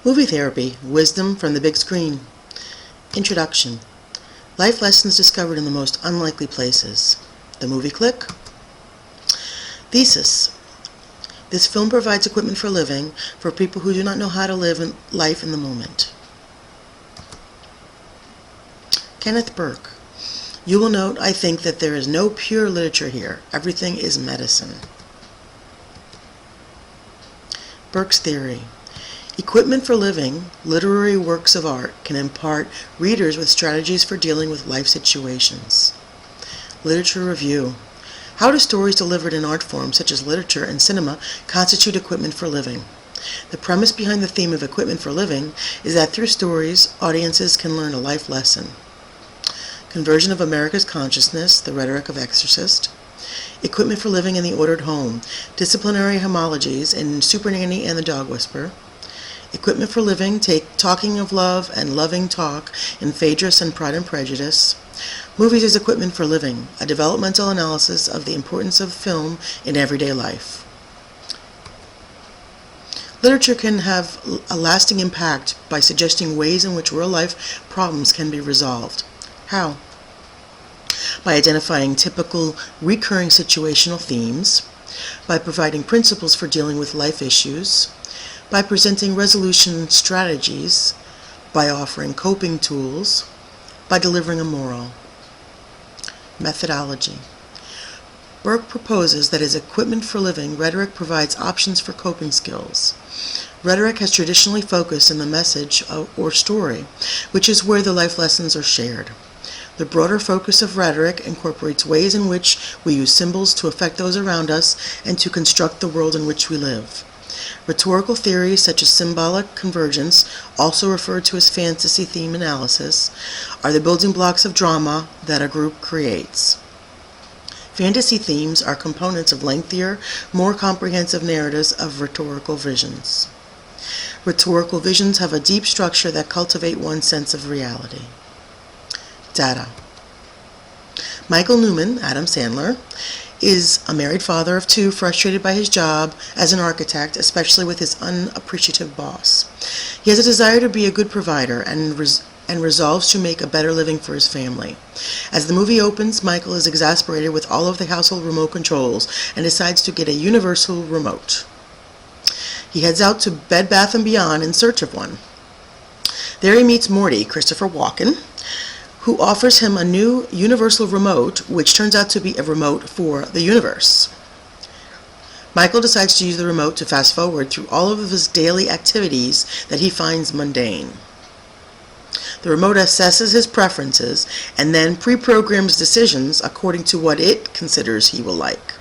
Movie Therapy, Wisdom from the Big Screen. Introduction. Life lessons discovered in the most unlikely places. The movie click. Thesis. This film provides equipment for living for people who do not know how to live life in the moment. Kenneth Burke. You will note, I think, that there is no pure literature here. Everything is medicine. Burke's theory. Equipment for living, literary works of art, can impart readers with strategies for dealing with life situations. Literature review. How do stories delivered in art forms such as literature and cinema constitute equipment for living? The premise behind the theme of equipment for living is that through stories, audiences can learn a life lesson. Conversion of America's Consciousness, the Rhetoric of Exorcist. Equipment for Living in the Ordered Home, Disciplinary Homologies in Super Nanny and the Dog Whisperer. Equipment for Living, Talking of Love and Loving Talk in Phaedrus and Pride and Prejudice. Movies as Equipment for Living, a developmental analysis of the importance of film in everyday life. Literature can have a lasting impact by suggesting ways in which real-life problems can be resolved. How? By identifying typical, recurring situational themes, by providing principles for dealing with life issues, by presenting resolution strategies, by offering coping tools, by delivering a moral. Methodology. Burke proposes that as equipment for living, rhetoric provides options for coping skills. Rhetoric has traditionally focused on the message or story, which is where the life lessons are shared. The broader focus of rhetoric incorporates ways in which we use symbols to affect those around us and to construct the world in which we live. Rhetorical theories such as symbolic convergence, also referred to as fantasy theme analysis, are the building blocks of drama that a group creates. Fantasy themes are components of lengthier, more comprehensive narratives of rhetorical visions. Rhetorical visions have a deep structure that cultivate one's sense of reality. Data. Michael Newman, Adam Sandler, is a married father of two, frustrated by his job as an architect, especially with his unappreciative boss. He has a desire to be a good provider and resolves to make a better living for his family. As the movie opens, Michael is exasperated with all of the household remote controls and decides to get a universal remote. He heads out to Bed Bath & Beyond in search of one. There he meets Morty, Christopher Walken, who offers him a new universal remote, which turns out to be a remote for the universe. Michael decides to use the remote to fast forward through all of his daily activities that he finds mundane. The remote assesses his preferences and then pre-programs decisions according to what it considers he will like.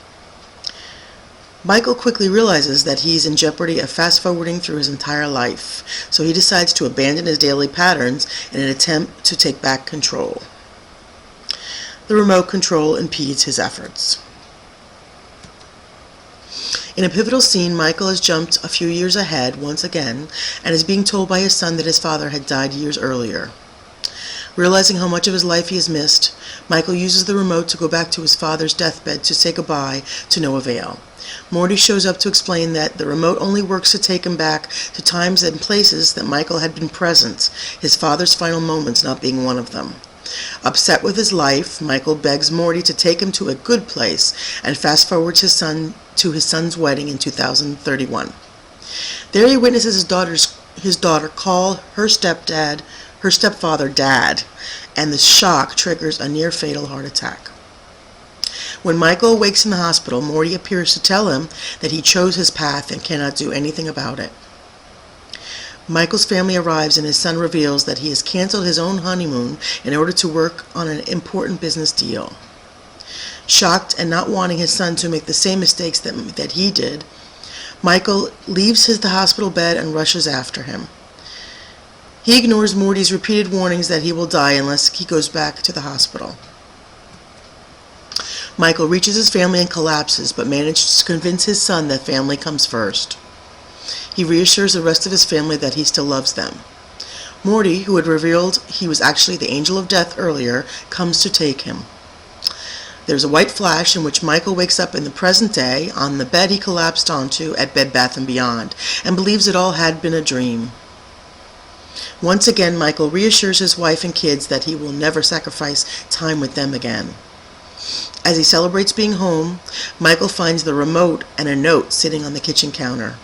Michael quickly realizes that he's in jeopardy of fast-forwarding through his entire life, so he decides to abandon his daily patterns in an attempt to take back control. The remote control impedes his efforts. In a pivotal scene, Michael has jumped a few years ahead once again and is being told by his son that his father had died years earlier. Realizing how much of his life he has missed, Michael uses the remote to go back to his father's deathbed to say goodbye to no avail. Morty shows up to explain that the remote only works to take him back to times and places that Michael had been present, his father's final moments not being one of them. Upset with his life, Michael begs Morty to take him to a good place and fast-forwards his son to his son's wedding in 2031. There he witnesses his daughter call her stepfather Dad, and the shock triggers a near-fatal heart attack. When Michael awakes in the hospital, Morty appears to tell him that he chose his path and cannot do anything about it. Michael's family arrives and his son reveals that he has canceled his own honeymoon in order to work on an important business deal. Shocked and not wanting his son to make the same mistakes that he did, Michael leaves the hospital bed and rushes after him. He ignores Morty's repeated warnings that he will die unless he goes back to the hospital. Michael reaches his family and collapses, but manages to convince his son that family comes first. He reassures the rest of his family that he still loves them. Morty, who had revealed he was actually the angel of death earlier, comes to take him. There's a white flash in which Michael wakes up in the present day on the bed he collapsed onto at Bed Bath & Beyond and believes it all had been a dream. Once again, Michael reassures his wife and kids that he will never sacrifice time with them again. As he celebrates being home, Michael finds the remote and a note sitting on the kitchen counter.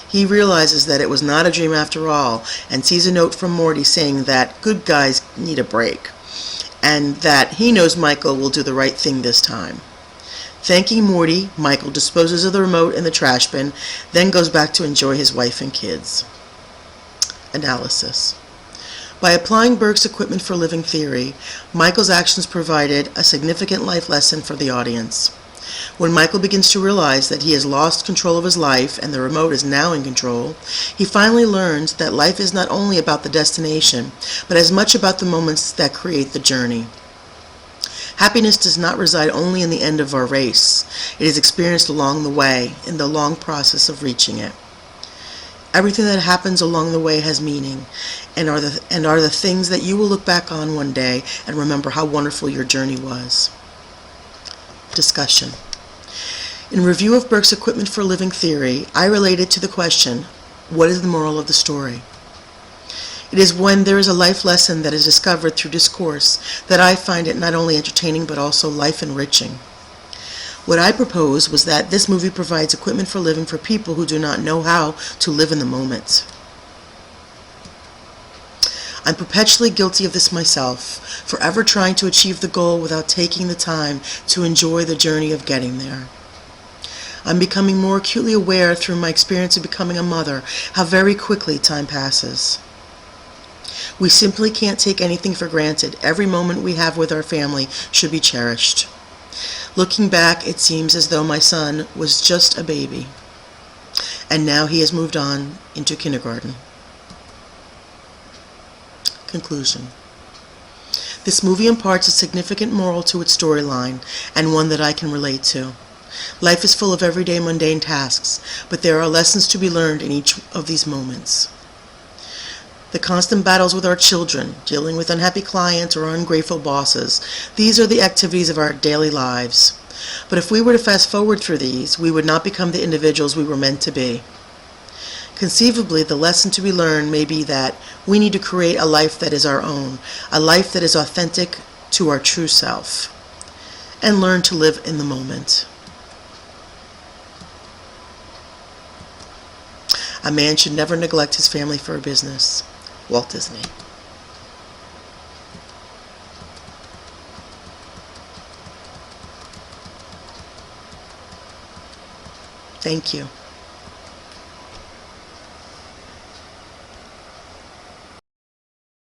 He realizes that it was not a dream after all, and sees a note from Morty saying that good guys need a break, and that he knows Michael will do the right thing this time. Thanking Morty, Michael disposes of the remote in the trash bin, then goes back to enjoy his wife and kids. Analysis. By applying Burke's equipment for living theory, Michael's actions provided a significant life lesson for the audience. When Michael begins to realize that he has lost control of his life and the remote is now in control, he finally learns that life is not only about the destination, but as much about the moments that create the journey. Happiness does not reside only in the end of our race. It is experienced along the way, in the long process of reaching it. Everything that happens along the way has meaning, and are the things that you will look back on one day and remember how wonderful your journey was. Discussion. In review of Burke's equipment for living theory, I related to the question, what is the moral of the story? It is when there is a life lesson that is discovered through discourse that I find it not only entertaining but also life-enriching. What I proposed was that this movie provides equipment for living for people who do not know how to live in the moment. I'm perpetually guilty of this myself, forever trying to achieve the goal without taking the time to enjoy the journey of getting there. I'm becoming more acutely aware through my experience of becoming a mother how very quickly time passes. We simply can't take anything for granted. Every moment we have with our family should be cherished. Looking back, it seems as though my son was just a baby, and now he has moved on into kindergarten. Conclusion. This movie imparts a significant moral to its storyline, and one that I can relate to. Life is full of everyday mundane tasks, but there are lessons to be learned in each of these moments. The constant battles with our children, dealing with unhappy clients or ungrateful bosses, these are the activities of our daily lives. But if we were to fast forward through these, we would not become the individuals we were meant to be. Conceivably, the lesson to be learned may be that we need to create a life that is our own, a life that is authentic to our true self, and learn to live in the moment. A man should never neglect his family for a business. Walt Disney. Thank you.